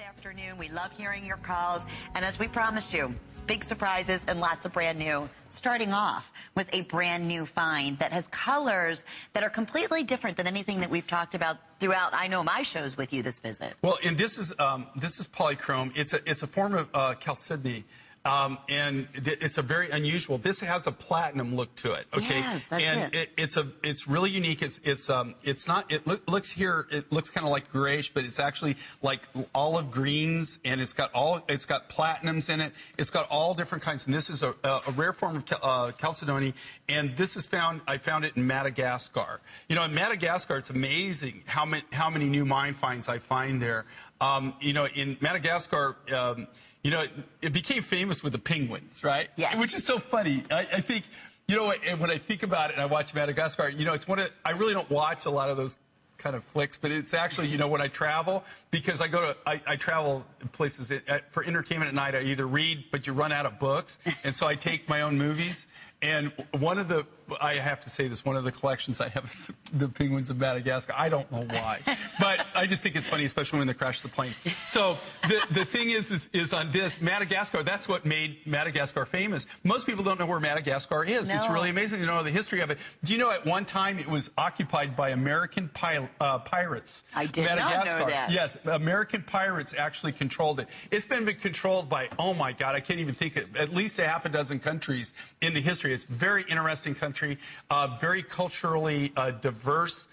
afternoon. We love hearing your calls. And as we promised you, big surprises and lots of brand new. Starting off with a brand new find that has colors that are completely different than anything that we've talked about throughout, I know, my shows with you this visit. Well, and this is polychrome. It's a form of chalcedony. And it's a very unusual. This has a platinum look to it. Okay, yes, that's and it's really unique. It's not. Looks here. It looks kind of like grayish, but it's actually like olive greens, and it's got platinums in it. It's got all different kinds. And this is a rare form of chalcedony. And this is found. I found it in Madagascar. You know, in Madagascar, it's amazing how many new mine finds I find there. You know, in Madagascar. You know, it became famous with the penguins, right? Yes. Which is so funny. I think, you know, when I think about it and I watch Madagascar, you know, it's I really don't watch a lot of those kind of flicks, but it's actually, you know, when I travel, because I travel places for entertainment at night, I either read, but you run out of books, and so I take my own movies. And I have to say this, one of the collections I have is the penguins of Madagascar. I don't know why, but I just think it's funny, especially when they crash the plane. So the thing is on this, Madagascar, that's what made Madagascar famous. Most people don't know where Madagascar is. No. It's really amazing to know the history of it. Do you know at one time it was occupied by American pirates? I did not know that. Yes, American pirates actually controlled it. It's been controlled by, oh my God, I can't even think of at least a half a dozen countries in the history. It's a very interesting country, very culturally diverse.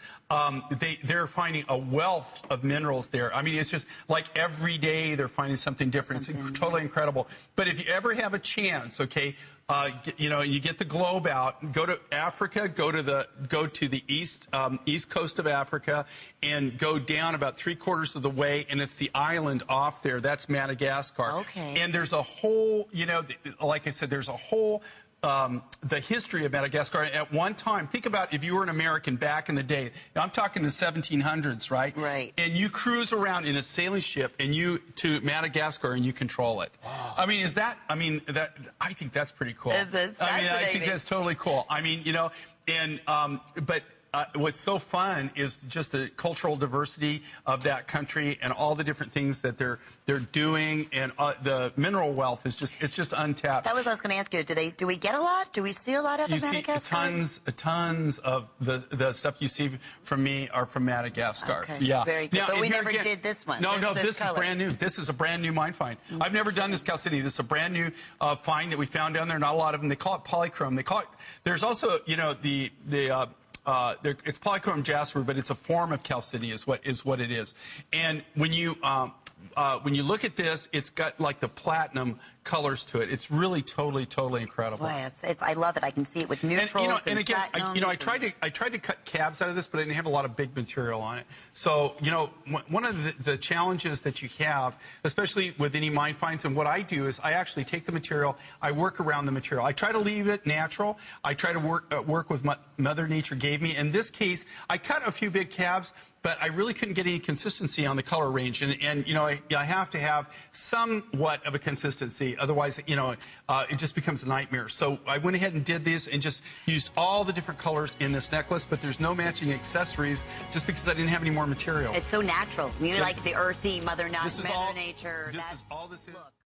They're finding a wealth of minerals there. I mean, it's just like every day they're finding something different. It's totally incredible. But if you ever have a chance, okay, you know, you get the globe out, go to Africa, go to the east coast of Africa, and go down about 3/4 of the way, and it's the island off there. That's Madagascar. Okay. And there's a whole, you know, like I said, there's a whole. The history of Madagascar. At one time, think about if you were an American back in the day. Now, I'm talking the 1700s, right? Right. And you cruise around in a sailing ship and to Madagascar and you control it. Wow. I mean, I think that's pretty cool. That's I think that's totally cool. I mean, you know, and but. What's so fun is just the cultural diversity of that country and all the different things that they're doing, and the mineral wealth is just untapped. That was what I was going to ask you. Do we get a lot? Do we see a lot out of Madagascar? You see tons of the stuff you see from me are from Madagascar. Okay. Yeah. Very good. Now, but we never did this one. No, this is brand new. This is a brand new mine find. I've never done this chalcedony. This is a brand new find that we found down there. Not a lot of them. They call it polychrome. They call it. There's also, you know, it's Polychrome Jasper, but it's a form of chalcedony is what it is. And when you look at this, it's got like the platinum colors to it. It's really totally incredible. Boy, I love it. I can see it with neutrals and again, I tried to cut cabs out of this, but I didn't have a lot of big material on it. So, you know, one of the challenges that you have, especially with any mine finds, and what I do is I actually take the material, I work around the material. I try to leave it natural. I try to work with what Mother Nature gave me. In this case, I cut a few big cabs, but I really couldn't get any consistency on the color range. And you know, I have to have somewhat of a consistency. Otherwise, you know, it just becomes a nightmare. So I went ahead and did this and just used all the different colors in this necklace, but there's no matching accessories just because I didn't have any more material. It's so natural. You like the earthy Mother Nature. This is all this is.